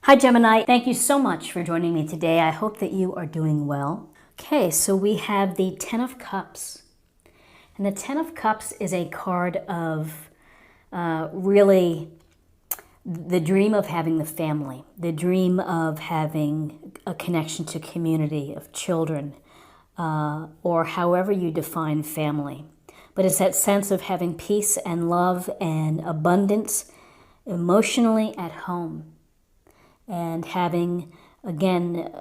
Hi Gemini, thank you so much for joining me today. I hope that you are doing well. Okay, so we have the Ten of Cups. And the Ten of Cups is a card of really the dream of having the family, the dream of having a connection to community, of children, or however you define family. But it's that sense of having peace and love and abundance emotionally at home. And having, again,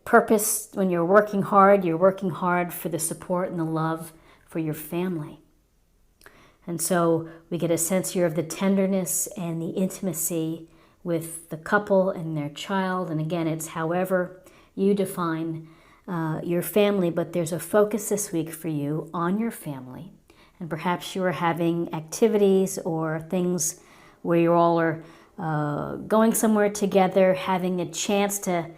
purpose. When you're working hard for the support and the love for your family. And so we get a sense here of the tenderness and the intimacy with the couple and their child. And again, it's however you define your family, but there's a focus this week for you on your family. And perhaps you are having activities or things where you all are going somewhere together, having a chance to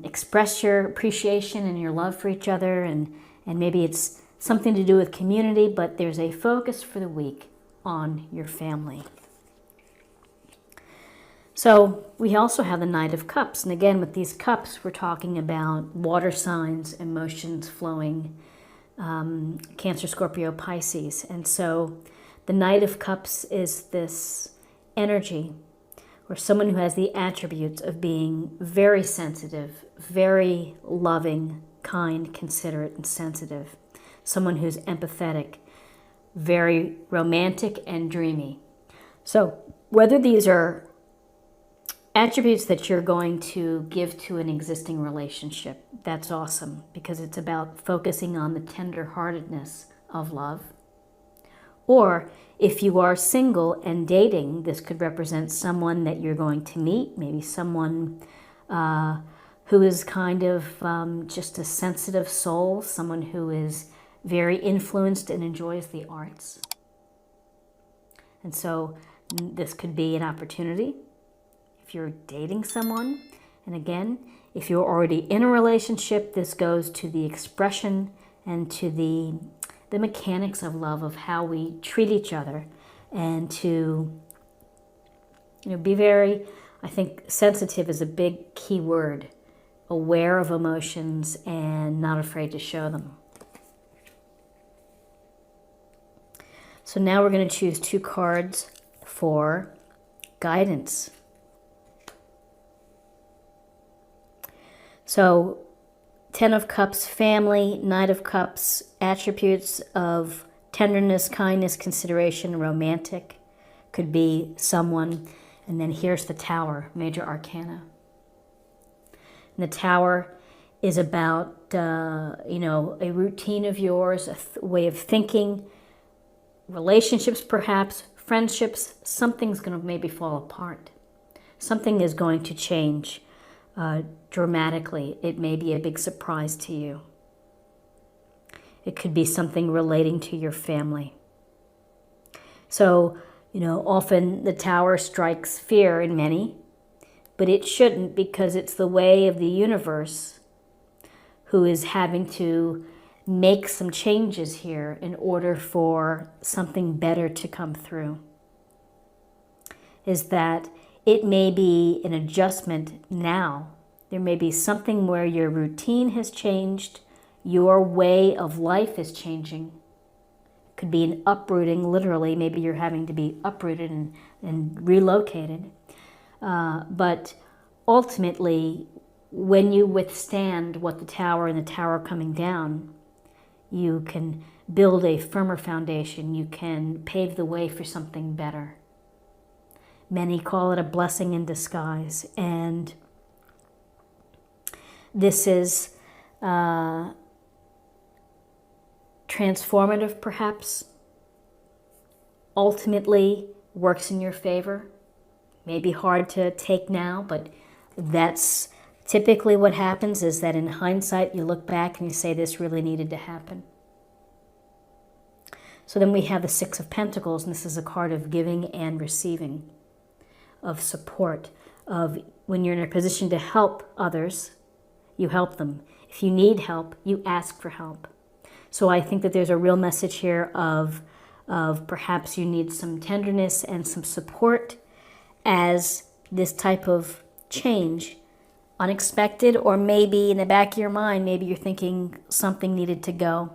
express your appreciation and your love for each other, and maybe it's something to do with community, but there's a focus for the week on your family. So we also have the Knight of Cups, and again with these cups we're talking about water signs, emotions flowing, Cancer, Scorpio, Pisces. And so the Knight of Cups is this energy or someone who has the attributes of being very sensitive, very loving, kind, considerate, and sensitive. Someone who's empathetic, very romantic and dreamy. So whether these are attributes that you're going to give to an existing relationship, that's awesome, because it's about focusing on the tender-heartedness of love. Or if you are single and dating, this could represent someone that you're going to meet, maybe someone who is kind of just a sensitive soul, someone who is very influenced and enjoys the arts. And so this could be an opportunity if you're dating someone. And again, if you're already in a relationship, this goes to the expression and to the mechanics of love, of how we treat each other, and to be very, I think sensitive is a big key word, aware of emotions and not afraid to show them. So now we're going to choose two cards for guidance. So Ten of Cups, family. Knight of Cups, attributes of tenderness, kindness, consideration, romantic. Could be someone. And then here's the Tower, major arcana. And the Tower is about, a routine of yours, a way of thinking, relationships perhaps, friendships. Something's going to maybe fall apart. Something is going to change dramatically. It may be a big surprise to you. It could be something relating to your family. So, often the Tower strikes fear in many, but it shouldn't, because it's the way of the universe who is having to make some changes here in order for something better to come through. Is that it may be an adjustment now. There may be something where your routine has changed, your way of life is changing. It could be an uprooting, literally. Maybe you're having to be uprooted and relocated. But ultimately, when you withstand what the Tower and the Tower coming down, you can build a firmer foundation. You can pave the way for something better. Many call it a blessing in disguise, and this is transformative, perhaps. Ultimately works in your favor. Maybe hard to take now, but that's typically what happens, is that in hindsight you look back and you say this really needed to happen. So then we have the Six of Pentacles, and this is a card of giving and receiving, of support, of when you're in a position to help others, you help them. If you need help, you ask for help. So I think that there's a real message here of perhaps you need some tenderness and some support as this type of change, unexpected, or maybe in the back of your mind, maybe you're thinking something needed to go.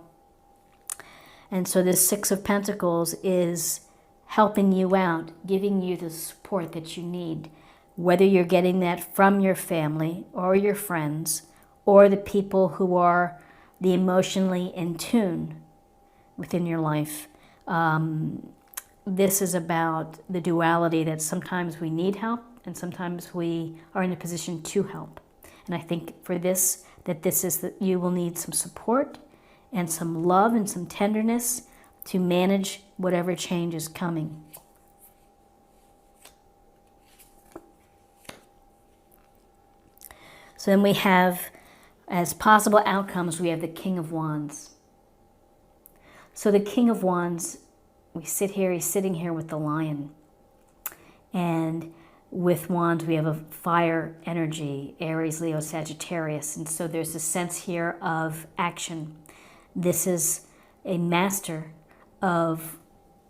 And so this Six of Pentacles is helping you out, giving you the support that you need, whether you're getting that from your family or your friends or the people who are the emotionally in tune within your life. This is about the duality that sometimes we need help and sometimes we are in a position to help. And I think for this, that you will need some support and some love and some tenderness to manage whatever change is coming. So then we have, as possible outcomes, we have the King of Wands. So the King of Wands, he's sitting here with the lion. And with Wands, we have a fire energy, Aries, Leo, Sagittarius. And so there's a sense here of action. This is a master of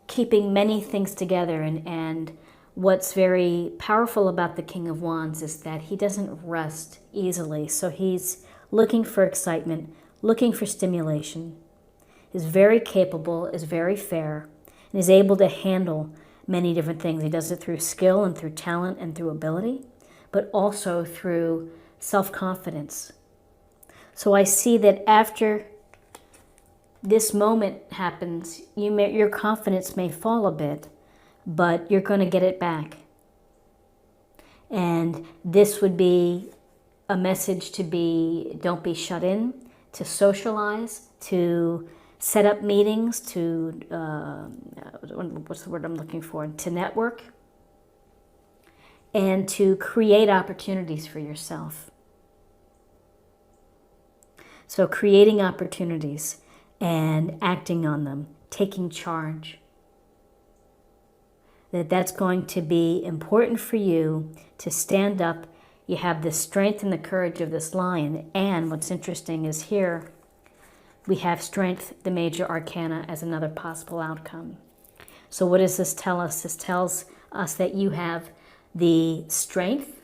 keeping many things together. And what's very powerful about the King of Wands is that he doesn't rest easily. So he's looking for excitement, looking for stimulation, is very capable, is very fair, and is able to handle many different things. He does it through skill and through talent and through ability, but also through self-confidence. So I see that after this moment happens, your confidence may fall a bit, but you're going to get it back. And this would be a message to don't be shut in, to socialize, to set up meetings, to, what's the word I'm looking for, to network, and to create opportunities for yourself. So creating opportunities and acting on them, taking charge. That's going to be important for you to stand up. You have the strength and the courage of this lion. And what's interesting is here, we have strength, the major arcana, as another possible outcome. So what does this tell us? This tells us that you have the strength,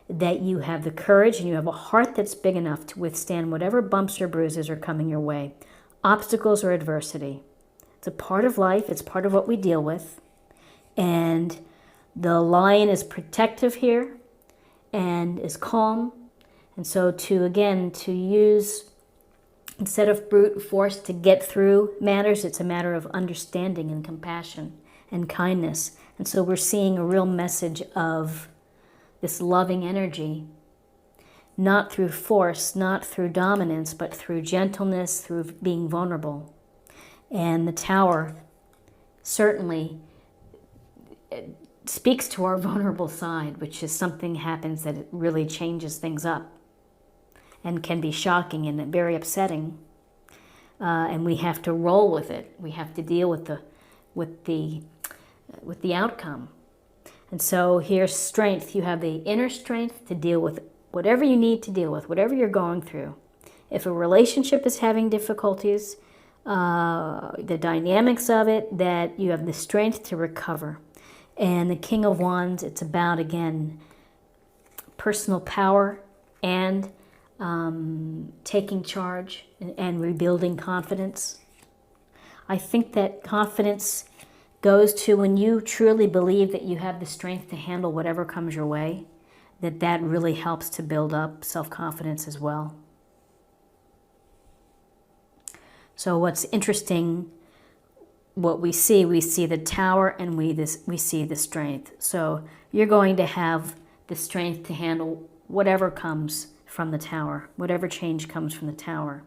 that you have the courage, and you have a heart that's big enough to withstand whatever bumps or bruises are coming your way, obstacles or adversity. It's a part of life. It's part of what we deal with. And the lion is protective here and is calm. And so to use, instead of brute force to get through matters, it's a matter of understanding and compassion and kindness. And so we're seeing a real message of this loving energy, not through force, not through dominance, but through gentleness, through being vulnerable. And the Tower certainly speaks to our vulnerable side, which is something happens that it really changes things up and can be shocking and very upsetting. And we have to roll with it. We have to deal with the outcome. And so here's strength. You have the inner strength to deal with whatever you need to deal with, whatever you're going through. If a relationship is having difficulties, the dynamics of it, that you have the strength to recover. And the King of Wands, it's about, again, personal power and taking charge and rebuilding confidence. I think that confidence goes to when you truly believe that you have the strength to handle whatever comes your way, that really helps to build up self-confidence as well. So what's interesting, what we see the Tower and we see the strength. So you're going to have the strength to handle whatever comes from the Tower, whatever change comes from the Tower.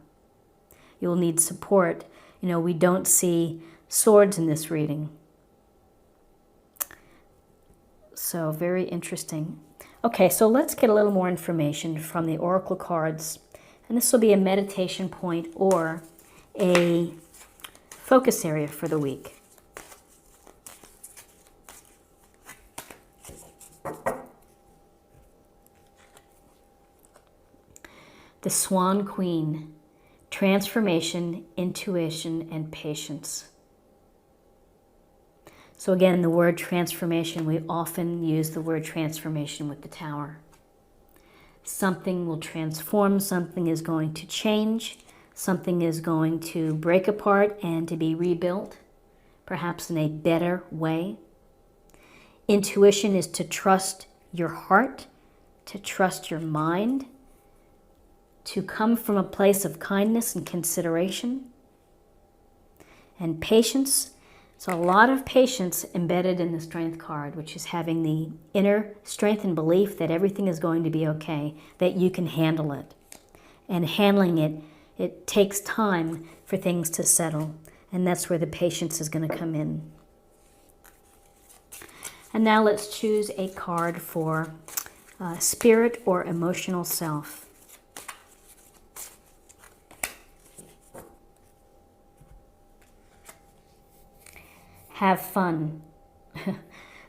You'll need support. We don't see swords in this reading. So very interesting. Okay, so let's get a little more information from the Oracle cards. And this will be a meditation point or a focus area for the week. The Swan Queen, transformation, intuition, and patience. So again, the word transformation, we often use the word transformation with the Tower. Something will transform, something is going to change, something is going to break apart and to be rebuilt, perhaps in a better way. Intuition is to trust your heart, to trust your mind, to come from a place of kindness and consideration. And patience, so a lot of patience embedded in the Strength card, which is having the inner strength and belief that everything is going to be okay, that you can handle it. And handling it, it takes time for things to settle. And that's where the patience is going to come in. And now let's choose a card for spirit or emotional self. Have fun.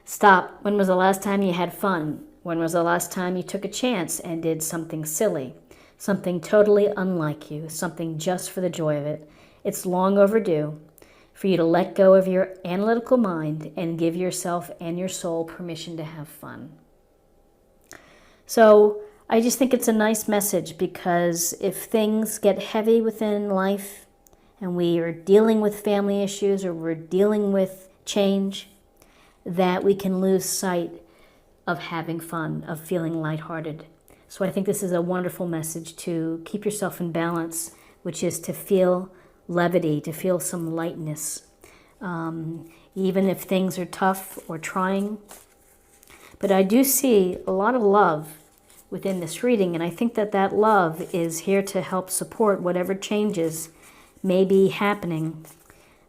Stop. When was the last time you had fun? When was the last time you took a chance and did something silly? Something totally unlike you, something just for the joy of it. It's long overdue for you to let go of your analytical mind and give yourself and your soul permission to have fun. So I just think it's a nice message, because if things get heavy within life and we are dealing with family issues or we're dealing with change, that we can lose sight of having fun, of feeling lighthearted. So I think this is a wonderful message to keep yourself in balance, which is to feel levity, to feel some lightness, even if things are tough or trying. But I do see a lot of love within this reading, and I think that that love is here to help support whatever changes may be happening.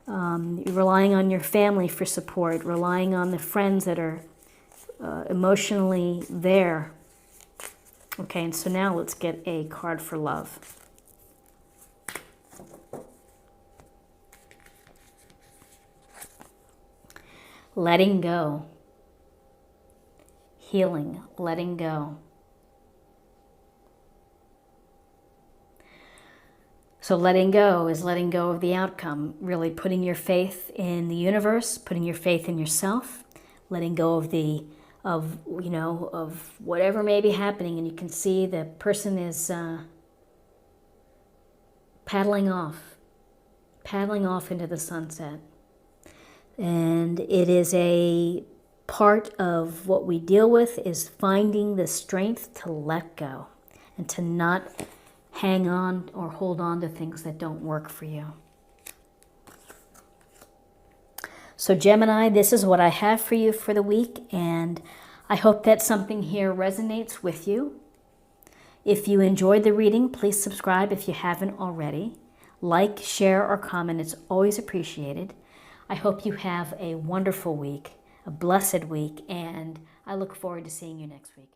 You're relying on your family for support, relying on the friends that are emotionally there. Okay, and so now let's get a card for love. Letting go. Healing, letting go. So letting go is letting go of the outcome, really putting your faith in the universe, putting your faith in yourself, letting go of whatever may be happening, and you can see the person is paddling off into the sunset. And it is a part of what we deal with, is finding the strength to let go and to not hang on or hold on to things that don't work for you. So Gemini, this is what I have for you for the week, and I hope that something here resonates with you. If you enjoyed the reading, please subscribe if you haven't already. Like, share, or comment. It's always appreciated. I hope you have a wonderful week, a blessed week, and I look forward to seeing you next week.